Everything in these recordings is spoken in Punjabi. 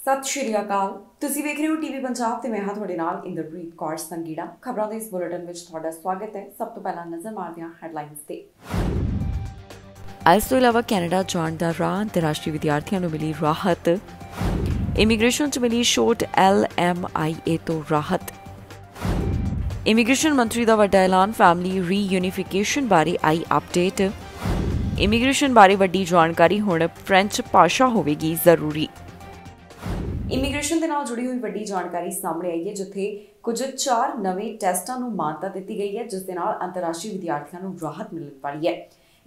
ਸਤਿ ਸ਼੍ਰੀ ਅਕਾਲ। ਤੁਸੀਂ ਵੇਖ ਰਹੇ ਹੋ ਟੀਵੀ ਪੰਜਾਬ ਤੇ ਮੈਂ ਹਾਂ ਤੁਹਾਡੇ ਨਾਲ ਇੰਦਰਪ੍ਰੀਤ ਕੌਰ ਸੰਗੀੜਾ। ਖਬਰਾਂ ਦੇ ਇਸ ਬੁਲੇਟਿਨ ਵਿੱਚ ਤੁਹਾਡਾ ਸਵਾਗਤ ਹੈ। ਸਭ ਤੋਂ ਪਹਿਲਾਂ ਨਜ਼ਰ ਮਾਰਦੇ ਹਾਂ ਹੈਡਲਾਈਨਸ ਤੇ। ਇਸ ਤੋਂ ਇਲਾਵਾ ਕੈਨੇਡਾ ਜਾਣ ਦਾ ਰਾਹ, ਅੰਤਰਰਾਸ਼ਟਰੀ ਵਿਦਿਆਰਥੀਆਂ ਨੂੰ ਮਿਲੀ ਰਾਹਤ, ਇਮੀਗ੍ਰੇਸ਼ਨ 'ਚ ਮਿਲੀ ਛੋਟ, LMIA ਤੋਂ ਰਾਹਤ, ਇਮੀਗ੍ਰੇਸ਼ਨ ਮੰਤਰੀ ਦਾ ਵੱਡਾ ਐਲਾਨ, ਫੈਮਿਲੀ ਰੀਯੂਨੀਫਿਕੇਸ਼ਨ ਬਾਰੇ ਆਈ ਅਪਡੇਟ, ਇਮੀਗ੍ਰੇਸ਼ਨ ਬਾਰੇ ਵੱਡੀ ਜਾਣਕਾਰੀ, ਹੁਣ ਫ੍ਰੈਂਚ ਭਾਸ਼ਾ ਹੋਵੇਗੀ ਜ਼ਰੂਰੀ। ਇਮੀਗ੍ਰੇਸ਼ਨ ਦੇ ਨਾਲ ਜੁੜੀ ਹੋਈ ਵੱਡੀ ਜਾਣਕਾਰੀ ਸਾਹਮਣੇ ਆਈ ਹੈ, ਜਿੱਥੇ ਕੁਝ 4 ਨਵੇਂ ਟੈਸਟਾਂ ਨੂੰ ਮਾਨਤਾ ਦਿੱਤੀ ਗਈ ਹੈ, ਜਿਸ ਦੇ ਨਾਲ ਅੰਤਰਰਾਸ਼ਟਰੀ ਵਿਦਿਆਰਥੀਆਂ ਨੂੰ ਰਾਹਤ ਮਿਲਣ ਵਾਲੀ ਹੈ।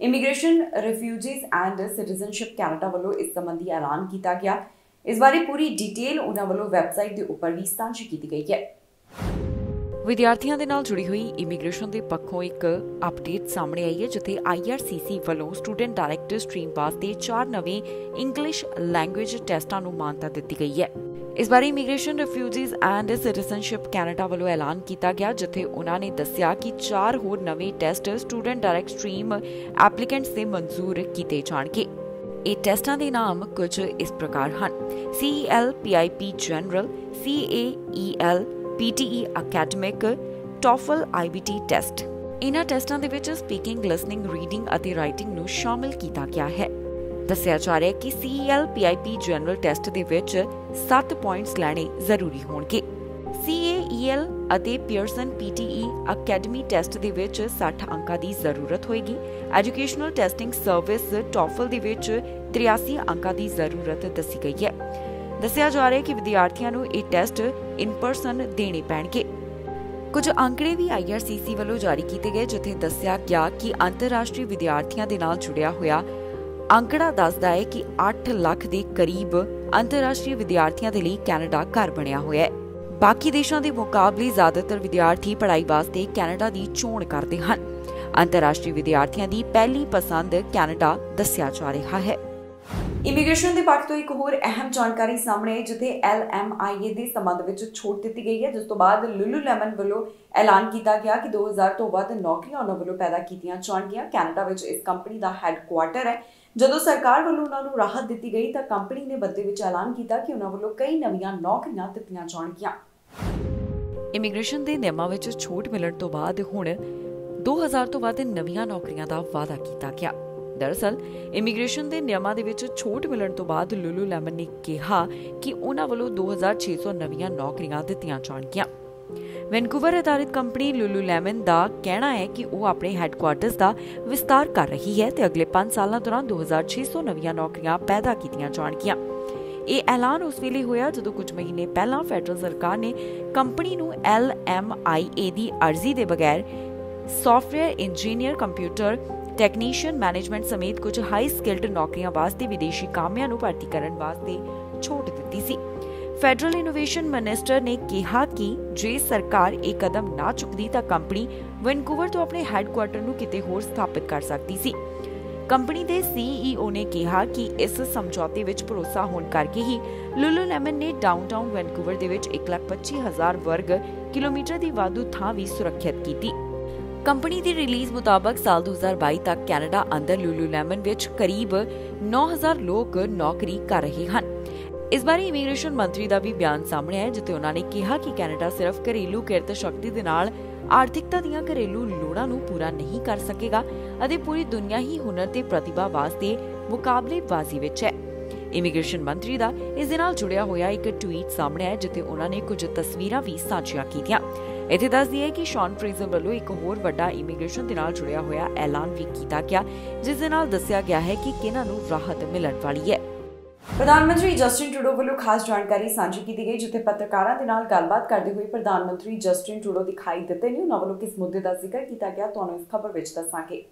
Immigration, refugees and citizenship Canada ਵੱਲੋਂ ਇਸ ਸੰਬੰਧੀ ਐਲਾਨ ਕੀਤਾ ਗਿਆ। ਇਸ ਬਾਰੇ ਪੂਰੀ ਡਿਟੇਲ ਉਹਨਾਂ ਵੱਲੋਂ ਵੈਬਸਾਈਟ ਦੇ ਉੱਪਰ ਵੀ ਸਾਂਝੀ ਕੀਤੀ ਗਈ ਹੈ। ਵਿਦਿਆਰਥੀਆਂ ਦੇ ਨਾਲ ਜੁੜੀ ਹੋਈ ਇਮੀਗ੍ਰੇਸ਼ਨ ਦੇ ਪੱਖੋਂ ਇੱਕ ਅਪਡੇਟ ਸਾਹਮਣੇ ਆਈ ਹੈ, ਜਿੱਥੇ IRCC ਵੱਲੋਂ ਸਟੂਡੈਂਟ ਡਾਇਰੈਕਟਰ ਸਟਰੀਮ ਵਾਸਤੇ 4 ਨਵੇਂ ਇੰਗਲਿਸ਼ ਲੈਂਗੁਏਜ ਟੈਸਟਾਂ ਨੂੰ ਮਾਨਤਾ ਦਿੱਤੀ ਗਈ ਹੈ। ਇਸ ਬਾਰੇ immigration, refugees and citizenship Canada ਵੱਲੋਂ ਐਲਾਨ ਕੀਤਾ ਗਿਆ, ਜਿੱਥੇ ਉਹਨਾਂ ਨੇ ਦੱਸਿਆ ਕਿ 4 ਹੋਰ ਨਵੇਂ test student direct stream applicants ਦੇ ਮਨਜ਼ੂਰ ਕੀਤੇ ਜਾਣਗੇ। ਇਹ ਟੈਸਟਾਂ ਦੇ ਨਾਮ ਕੁਝ ਇਸ ਪ੍ਰਕਾਰ ਹਨ: CEL PIP general, CAEL PTE academic, TOEFL IBT test. ਇਨ੍ਹਾਂ ਟੈਸਟਾਂ ਦੇ ਵਿੱਚ ਸਪੀਕਿੰਗ, ਲਿਸਨਿੰਗ, ਰੀਡਿੰਗ ਅਤੇ ਰਾਈਟਿੰਗ ਨੂੰ ਸ਼ਾਮਿਲ ਕੀਤਾ ਗਿਆ ਹੈ। ਦੱਸਿਆ ਜਾ ਰਿਹਾ ਹੈ ਕਿ CEL PIP ਜਨਰਲ ਟੈਸਟ ਦੇ ਵਿੱਚ 7 ਪੁਆਇੰਟਸ ਲੈਣੇ ਜ਼ਰੂਰੀ ਹੋਣਗੇ। CAEL ਅਤੇ ਪੀਅਰਸਨ PTE ਅਕੈਡਮੀ ਟੈਸਟ ਦੇ ਵਿੱਚ 60 ਅੰਕਾਂ ਦੀ ਜ਼ਰੂਰਤ ਹੋਏਗੀ। ਐਜੂਕੇਸ਼ਨਲ ਟੈਸਟਿੰਗ ਸਰਵਿਸ TOEFL ਦੇ ਵਿੱਚ 83 ਅੰਕਾਂ ਦੀ ਜ਼ਰੂਰਤ ਦੱਸੀ ਗਈ ਹੈ। ਦੱਸਿਆ ਜਾ ਰਿਹਾ ਹੈ ਕਿ ਵਿਦਿਆਰਥੀਆਂ ਨੂੰ ਇਹ ਟੈਸਟ ਇਨ ਪਰਸਨ ਦੇਣੇ ਪੈਣਗੇ। ਕੁਝ ਅੰਕੜੇ ਵੀ IRCC ਵੱਲੋਂ ਜਾਰੀ ਕੀਤੇ ਗਏ, ਜਿੱਥੇ ਦੱਸਿਆ ਗਿਆ ਕਿ ਅੰਤਰਰਾਸ਼ਟਰੀ ਵਿਦਿਆਰਥੀਆਂ ਦੇ ਨਾਲ ਜੁੜਿਆ ਹੋਇਆ ਅੰਕੜਾ ਦੱਸਦਾ ਹੈ ਕਿ 8 ਲੱਖ ਦੇ ਕਰੀਬ ਅੰਤਰਰਾਸ਼ਟਰੀ ਵਿਦਿਆਰਥੀਆਂ ਦੇ ਲਈ ਕੈਨੇਡਾ ਘਰ ਬਣਿਆ ਹੋਇਆ ਹੈ। ਬਾਕੀ ਦੇਸ਼ਾਂ ਦੇ ਮੁਕਾਬਲੇ ਜ਼ਿਆਦਾਤਰ ਵਿਦਿਆਰਥੀ ਪੜ੍ਹਾਈ ਵਾਸਤੇ ਕੈਨੇਡਾ ਦੀ ਚੋਣ ਕਰਦੇ ਹਨ। ਅੰਤਰਰਾਸ਼ਟਰੀ ਵਿਦਿਆਰਥੀਆਂ ਦੀ ਪਹਿਲੀ ਪਸੰਦ ਕੈਨੇਡਾ ਦੱਸਿਆ ਜਾ ਰਿਹਾ ਹੈ। ਇਮੀਗ੍ਰੇਸ਼ਨ ਦੇ ਪੱਖ ਤੋਂ ਇੱਕ ਹੋਰ ਅਹਿਮ ਜਾਣਕਾਰੀ ਸਾਹਮਣੇ ਆਈ, ਜਿੱਥੇ LMIA ਦੇ ਸੰਬੰਧ ਵਿੱਚ ਛੋਟ ਦਿੱਤੀ ਗਈ ਹੈ, ਜਿਸ ਤੋਂ ਬਾਅਦ ਲੁਲੂਲੈਮਨ ਵੱਲੋਂ ਐਲਾਨ ਕੀਤਾ ਗਿਆ ਕਿ 2000 ਤੋਂ ਵੱਧ ਨੌਕਰੀਆਂ ਉਹਨਾਂ ਵੱਲੋਂ ਪੈਦਾ ਕੀਤੀਆਂ ਜਾਣਗੀਆਂ। ਕੈਨੇਡਾ ਵਿੱਚ ਇਸ ਕੰਪਨੀ ਦਾ ਹੈੱਡਕੁਆਰਟਰ ਹੈ। ਜਦੋਂ ਸਰਕਾਰ ਵੱਲੋਂ ਉਹਨਾਂ ਨੂੰ ਰਾਹਤ ਦਿੱਤੀ ਗਈ ਤਾਂ ਕੰਪਨੀ ਨੇ ਬਦਲੇ ਵਿੱਚ ਐਲਾਨ ਕੀਤਾ ਕਿ ਉਹਨਾਂ ਵੱਲੋਂ ਕਈ ਨਵੀਆਂ ਨੌਕਰੀਆਂ ਦਿੱਤੀਆਂ ਜਾਣਗੀਆਂ। ਇਮੀਗ੍ਰੇਸ਼ਨ ਦੇ ਨਿਯਮਾਂ ਵਿੱਚ ਛੋਟ ਮਿਲਣ ਤੋਂ ਬਾਅਦ ਹੁਣ 2000 ਤੋਂ ਵੱਧ ਨਵੀਆਂ ਨੌਕਰੀਆਂ ਦਾ ਵਾਅਦਾ ਕੀਤਾ ਗਿਆ। ਦਰਅਸਲ ਇਮੀਗ੍ਰੇਸ਼ਨ ਦੇ ਨਿਯਮਾਂ ਦੇ ਵਿੱਚ ਛੋਟ ਮਿਲਣ ਤੋਂ ਬਾਅਦ ਲੁਲੂਲੈਮਨ ਨੇ ਕਿਹਾ ਕਿ ਉਹਨਾਂ ਵੱਲੋਂ 2600 ਨਵੀਆਂ ਨੌਕਰੀਆਂ ਦਿੱਤੀਆਂ ਜਾਣਗੀਆਂ। ਵੈਨਕੂਵਰ ਆਧਾਰਿਤ ਕੰਪਨੀ ਲੁਲੂਲੈਮਨ ਦਾ ਕਹਿਣਾ ਹੈ ਕਿ ਉਹ ਆਪਣੇ ਹੈੱਡਕੁਆਰਟਰਸ ਦਾ ਵਿਸਤਾਰ ਕਰ ਰਹੀ ਹੈ ਤੇ ਅਗਲੇ 5 ਸਾਲਾਂ ਦੌਰਾਨ 2600 ਨਵੀਆਂ ਨੌਕਰੀਆਂ ਪੈਦਾ ਕੀਤੀਆਂ ਜਾਣਗੀਆਂ। ਇਹ ਐਲਾਨ ਉਸ ਵੇਲੇ ਹੋਇਆ ਜਦੋਂ ਕੁਝ ਮਹੀਨੇ ਪਹਿਲਾਂ ਫੈਡਰਲ ਸਰਕਾਰ ਨੇ ਕੰਪਨੀ ਨੂੰ LMIA ਦੀ ਅਰਜ਼ੀ ਦੇ ਬਗੈਰ software engineer, computer technician, management ਸਮੇਤ ਕੁਝ ਹਾਈ ਸਕਿਲਡ ਨੌਕਰੀਆਂ ਵਾਸਤੇ ਵਿਦੇਸ਼ੀ ਕਾਮਿਆਂ ਨੂੰ ਭਰਤੀ ਕਰਨ ਵਾਸਤੇ ਛੋਟ ਦਿੱਤੀ ਸੀ। ਫੈਡਰਲ ਇਨੋਵੇਸ਼ਨ ਮਿਨਿਸਟਰ ਨੇ ਕਿਹਾ ਕਿ ਜੇ ਸਰਕਾਰ ਇਹ ਕਦਮ ਨਾ ਚੁੱਕਦੀ ਤਾਂ ਕੰਪਨੀ ਵੈਨਕੂਵਰ ਤੋਂ ਆਪਣੇ ਹੈੱਡਕੁਆਰਟਰ ਨੂੰ ਕਿਤੇ ਹੋਰ ਸਥਾਪਿਤ ਕਰ ਸਕਦੀ ਸੀ। ਕੰਪਨੀ ਦੇ CEO ਨੇ ਕਿਹਾ ਕਿ ਇਸ ਸਮਝੌਤੇ ਵਿੱਚ ਭਰੋਸਾ ਹੋਣ ਕਰਕੇ ਹੀ ਲੁਲੂਲੈਮਨ ਨੇ ਡਾਊਨਟਾਊਨ ਵੈਨਕੂਵਰ ਦੇ ਵਿੱਚ 1,25,000 ਵਰਗ ਕਿਲੋਮੀਟਰ ਦੀ ਵਾਧੂ ਥਾਂ ਵੀ ਸੁਰੱਖਿਅਤ ਕੀਤੀ। ਕੰਪਨੀ ਦੀ ਰਿਲੀਜ਼ ਮੁਤਾਬਕ ਸਾਲ 2022 ਤੱਕ ਕੈਨੇਡਾ ਅੰਦਰ ਲੁਲੂਲੈਮਨ ਵਿੱਚ ਕਰੀਬ 9000 ਲੋਕ ਨੌਕਰੀ ਕਰ ਰਹੇ ਹਨ। ਇਸ ਬਾਰੇ ਇਮੀਗ੍ਰੇਸ਼ਨ ਮੰਤਰੀ ਦਾ ਵੀ ਬਿਆਨ ਸਾਹਮਣੇ ਆਇਆ, ਜਿੱਥੇ ਉਹਨਾਂ ਨੇ ਕਿਹਾ ਕਿ ਕੈਨੇਡਾ ਸਿਰਫ ਘਰੇਲੂ ਕਿਰਤ ਸ਼ਕਤੀ ਦੇ ਨਾਲ ਆਰਥਿਕਤਾ ਦੀਆਂ ਘਰੇਲੂ ਲੋੜਾਂ ਨੂੰ ਪੂਰਾ ਨਹੀਂ ਕਰ ਸਕੇਗਾ ਅਤੇ ਪੂਰੀ ਦੁਨੀਆ ਹੀ ਹੁਨਰ ਤੇ ਪ੍ਰਤਿਭਾ ਵਾਸਤੇ ਮੁਕਾਬਲੇਬਾਜ਼ੀ ਵਿੱਚ ਹੈ। ਇਮੀਗ੍ਰੇਸ਼ਨ ਮੰਤਰੀ ਦਾ ਇਸ ਦੇ ਨਾਲ ਜੁੜਿਆ ਹੋਇਆ ਇੱਕ ਟਵੀਟ ਸਾਹਮਣੇ ਆਇਆ, ਜਿੱਥੇ ਉਹਨਾਂ ਨੇ ਕੁਝ ਤਸਵੀਰਾਂ ਵੀ ਸਾਂਝੀਆਂ ਕੀਤੀਆਂ। ਇੱਥੇ ਦੱਸਦੀ ਹੈ ਕਿ ਸ਼ੌਨ ਫਰੇਜ਼ਰ ਵੱਲੋਂ ਇੱਕ ਹੋਰ ਵੱਡਾ ਇਮੀਗ੍ਰੇਸ਼ਨ ਦੇ ਨਾਲ ਜੁੜਿਆ ਹੋਇਆ ਐਲਾਨ ਵੀ ਕੀਤਾ ਗਿਆ, ਜਿਸ ਦੇ ਨਾਲ ਦੱਸਿਆ ਗਿਆ ਹੈ ਕਿ ਕਿਹਨਾਂ ਨੂੰ ਰਾਹਤ ਮਿਲਣ ਵਾਲੀ ਹੈ। ਪ੍ਰਧਾਨ ਮੰਤਰੀ ਜਸਟਿਨ ਟਰੂਡੋ ਵੱਲੋਂ ਖਾਸ ਜਾਣਕਾਰੀ ਸਾਂਝੀ ਕੀਤੀ ਗਈ, ਜਿੱਥੇ ਪੱਤਰਕਾਰਾਂ ਦੇ ਨਾਲ ਗੱਲਬਾਤ ਕਰਦੇ ਹੋਏ ਪ੍ਰਧਾਨ ਮੰਤਰੀ ਜਸਟਿਨ ਟਰੂਡੋ ਦਿਖਾਈ ਦਿੱਤੇ ਨੇ। ਉਹਨਾਂ ਵੱਲੋਂ ਕਿਸ ਮੁੱਦੇ ਦਾ ਜ਼ਿਕਰ ਕੀਤਾ ਗਿਆ, ਤੁਹਾਨੂੰ ਇਸ ਖਬਰ ਵਿੱਚ ਦੱਸਾਂਗੇ।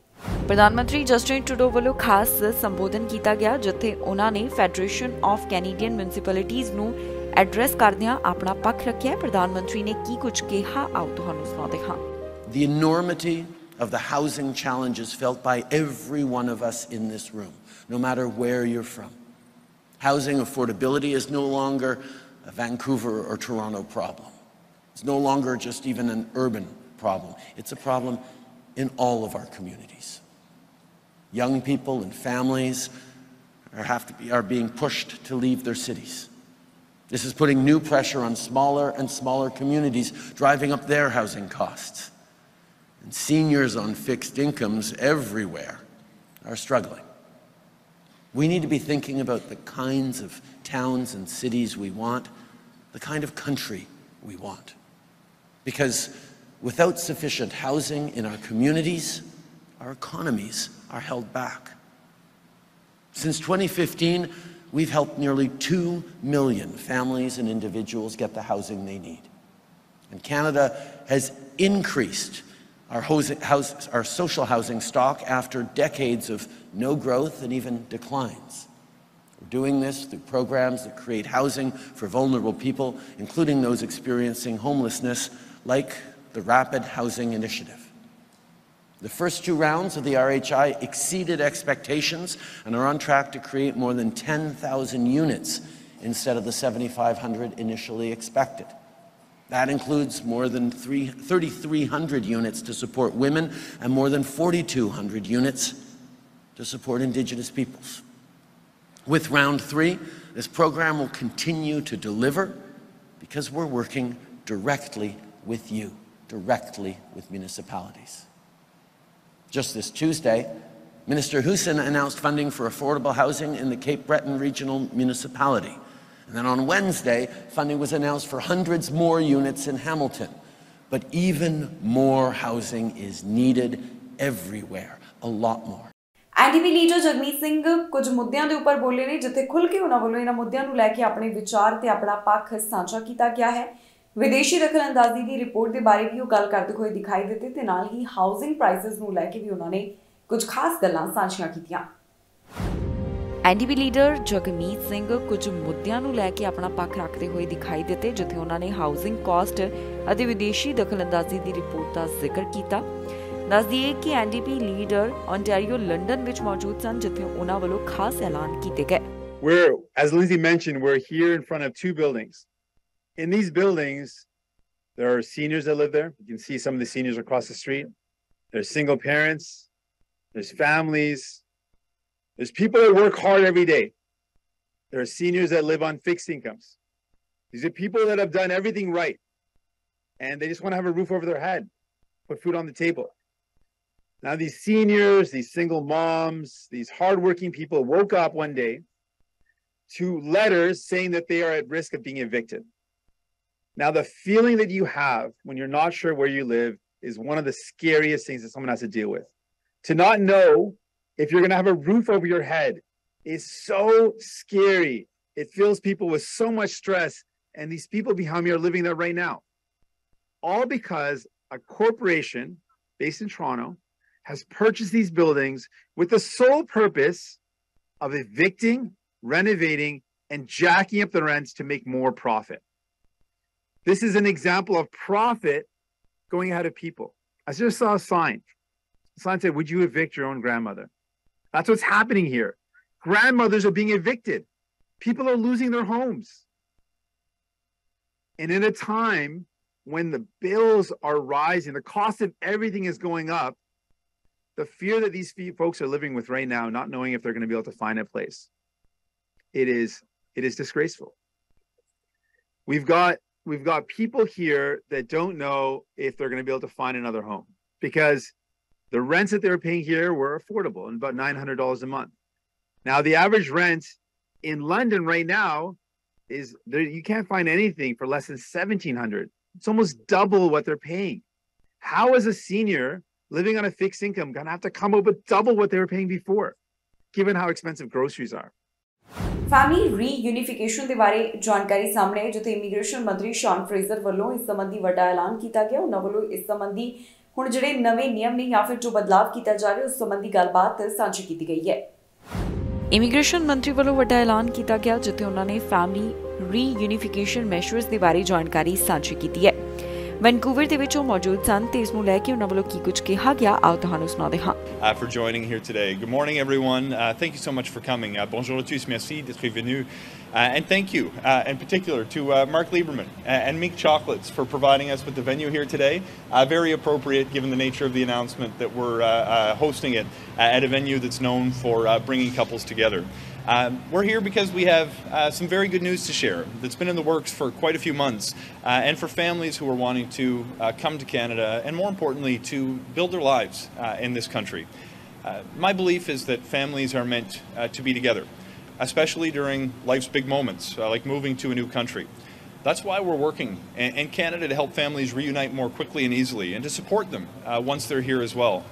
ਪ੍ਰਧਾਨ ਮੰਤਰੀ ਜਸਟਿਨ ਟਰੂਡੋ ਵੱਲੋਂ ਖਾਸ ਸੰਬੋਧਨ ਕੀਤਾ ਗਿਆ, ਜਿੱਥੇ ਉਹਨਾਂ ਨੇ ਫੈਡਰੇਸ਼ਨ ਆਫ ਕੈਨੇਡੀਅਨ ਮਿਊਨਿਸਪੈਲਿਟੀਜ਼ ਨੂੰ ਐਡਰੈਸ ਕਰਦਿਆਂ ਆਪਣਾ ਪੱਖ ਰੱਖਿਆ। ਪ੍ਰਧਾਨ ਮੰਤਰੀ ਨੇ ਕੀ ਕੁਝ ਕਿਹਾ, ਆਓ ਤੁਹਾਨੂੰ ਸੁਣਾਉਂਦੇ ਹਾਂ। The enormity of the housing challenges felt by every one of us in this room, no matter where you're from. Housing affordability is no longer a Vancouver or Toronto problem. It's no longer just even an urban problem. It's a problem in all of our communities. Young people and families are being pushed to leave their cities. This is putting new pressure on smaller and smaller communities, driving up their housing costs. And seniors on fixed incomes everywhere are struggling. We need to be thinking about the kinds of towns and cities we want, the kind of country we want. Because without sufficient housing in our communities, our economies are held back. Since 2015, we've helped nearly 2 million families and individuals get the housing they need. And Canada has increased our social housing stock after decades of no growth and even declines. We're doing this through programs that create housing for vulnerable people, including those experiencing homelessness, like the Rapid Housing Initiative. The first 2 rounds of the RHI exceeded expectations and are on track to create more than 10,000 units instead of the 7,500 initially expected. That includes more than 3,300 units to support women and more than 4,200 units to support Indigenous peoples. With round 3, this program will continue to deliver because we're working directly with you, directly with municipalities. Just this Tuesday, Minister Huson announced funding for affordable housing in the Cape Breton Regional Municipality. And then on Wednesday, funding was announced for hundreds more units in Hamilton. But even more housing is needed everywhere, a lot more. NDP leader Jagmeet Singh ਕੁਝ ਮੁੱਦਿਆਂ ਦੇ ਉੱਪਰ ਬੋਲੇ ਨੇ ਜਿੱਥੇ ਖੁੱਲ੍ਹ ਕੇ ਉਹਨਾਂ ਵੱਲੋਂ ਇਹਨਾਂ ਮੁੱਦਿਆਂ ਨੂੰ ਲੈ ਕੇ ਆਪਣੇ ਵਿਚਾਰ ਤੇ ਆਪਣਾ ਪੱਖ ਸਾਂਝਾ ਕੀਤਾ ਗਿਆ ਹੈ। ਵਿਦੇਸ਼ੀ ਦਖਲਅੰਦਾਜ਼ੀ ਦੀ ਰਿਪੋਰਟ ਦੇ ਬਾਰੇ ਵੀ ਉਹ ਗੱਲ ਕਰਦੇ ਹੋਏ ਦਿਖਾਈ ਦਿੱਤੇ ਤੇ ਨਾਲ ਹੀ ਹਾਊਸਿੰਗ ਪ੍ਰਾਈਸਿਸ ਨੂੰ ਲੈ ਕੇ ਵੀ ਉਹਨਾਂ ਨੇ ਕੁਝ ਖਾਸ ਗੱਲਾਂ ਸਾਂਝੀਆਂ ਕੀਤੀਆਂ। ਐਨਡੀਪੀ ਲੀਡਰ ਜਗਮੀਤ ਸਿੰਘ ਕੁਝ ਮੁੱਦਿਆਂ ਨੂੰ ਲੈ ਕੇ ਆਪਣਾ ਪੱਖ ਰੱਖਦੇ ਹੋਏ ਦਿਖਾਈ ਦਿੱਤੇ ਜਿੱਥੇ ਉਹਨਾਂ ਨੇ ਹਾਊਸਿੰਗ ਕਾਸਟ ਅਤੇ ਵਿਦੇਸ਼ੀ ਦਖਲਅੰਦਾਜ਼ੀ ਦੀ ਰਿਪੋਰਟ ਦਾ ਜ਼ਿਕਰ ਕੀਤਾ। ਦੱਸ ਦਈਏ ਕਿ ਐਨਡੀਪੀ ਲੀਡਰ ontario ਲੰਡਨ ਵਿੱਚ ਮੌਜੂਦ ਸਨ ਜਿੱਥੇ ਉਹਨਾਂ ਵੱਲੋਂ ਖਾਸ ਐਲਾਨ ਕੀਤੇ ਗਏ। As Lindsay mentioned, we're here in front of 2 buildings. In these buildings, there are seniors that live there. You can see some of the seniors across the street. There's single parents. There's families. There's people that work hard every day. There are seniors that live on fixed incomes. These are people that have done everything right. And they just want to have a roof over their head, put food on the table. Now, these seniors, these single moms, these hardworking people woke up one day to letters saying that they are at risk of being evicted. Now, the feeling that you have when you're not sure where you live is one of the scariest things that someone has to deal with. To not know if you're going to have a roof over your head is so scary. It fills people with so much stress. And these people behind me are living that right now. All because a corporation based in Toronto has purchased these buildings with the sole purpose of evicting, renovating, and jacking up the rents to make more profit. This is an example of profit going ahead of people. I just saw a sign. The sign said, "Would you evict your own grandmother?" That's what's happening here. Grandmothers are being evicted. People are losing their homes. And in a time when the bills are rising, the cost of everything is going up, the fear that these folks are living with right now, not knowing if they're going to be able to find a place, it is disgraceful. We've got people here that don't know if they're going to be able to find another home because the rents that they were paying here were affordable and about $900 a month. Now, the average rent in London right now is you can't find anything for less than $1,700. It's almost double what they're paying. How is a senior living on a fixed income going to have to come up with double what they were paying before, given how expensive groceries are? Family reunification ਦੇ ਬਾਰੇ ਜਾਣਕਾਰੀ ਸਾਹਮਣੇ ਆਈ ਜਿੱਥੇ ਇਮੀਗ੍ਰੇਸ਼ਨ ਮੰਤਰੀ ਸ਼ੌਨ ਫਰੇਜ਼ਰ ਵੱਲੋਂ ਇਸ ਸੰਬੰਧੀ ਵੱਡਾ ਐਲਾਨ ਕੀਤਾ ਗਿਆ। ਉਹਨਾਂ ਵੱਲੋਂ ਇਸ ਸੰਬੰਧੀ ਹੁਣ ਜਿਹੜੇ ਨਵੇਂ ਨਿਯਮ ਨੇ ਜਾਂ ਫਿਰ ਜੋ ਬਦਲਾਵ ਕੀਤਾ ਜਾ ਰਿਹਾ ਉਸ ਸੰਬੰਧੀ ਗੱਲਬਾਤ ਸਾਂਝੀ ਕੀਤੀ ਗਈ ਹੈ। ਇਮੀਗ੍ਰੇਸ਼ਨ ਮੰਤਰੀ ਵੱਲੋਂ ਵੱਡਾ ਐਲਾਨ ਕੀਤਾ ਗਿਆ ਜਿੱਥੇ ਉਹਨਾਂ ਨੇ ਫੈਮਿਲੀ ਰੀਯੂਨੀਫਿਕੇਸ਼ਨ ਮੈਸ਼ਰਸ ਦੇ ਬਾਰੇ ਜਾਣਕਾਰੀ ਸਾਂਝੀ ਕੀਤੀ ਹੈ। ਵੈਨਕੂਵਰ ਦੇ ਵਿੱਚ ਉਹ ਮੌਜੂਦ ਸਨ ਤੇ ਇਸ ਨੂੰ ਲੈ ਕੇ ਉਹਨਾਂ ਵੱਲੋਂ ਕੀ ਕੁਝ ਕਿਹਾ ਗਿਆ ਆਓ ਤੁਹਾਨੂੰ ਸੁਣਾਉਂਦੇ ਹਾਂ। For joining here today. Good morning, everyone. Thank you so much for coming. Bonjour à tous. Merci d'être venu. And thank you, in particular, to Mark Lieberman and Meek Chocolates for providing us with the venue here today. Very appropriate, given the nature of the announcement that we're hosting it at a venue that's known for bringing couples together. We're here because we have some very good news to share that's been in the works for quite a few months, and for families who are wanting to come to Canada, and more importantly, to build their lives in this country. My belief is that families are meant to be together, especially during life's big moments, like moving to a new country. That's why we're working in Canada to help families reunite more quickly and easily, and to support them once they're here as well.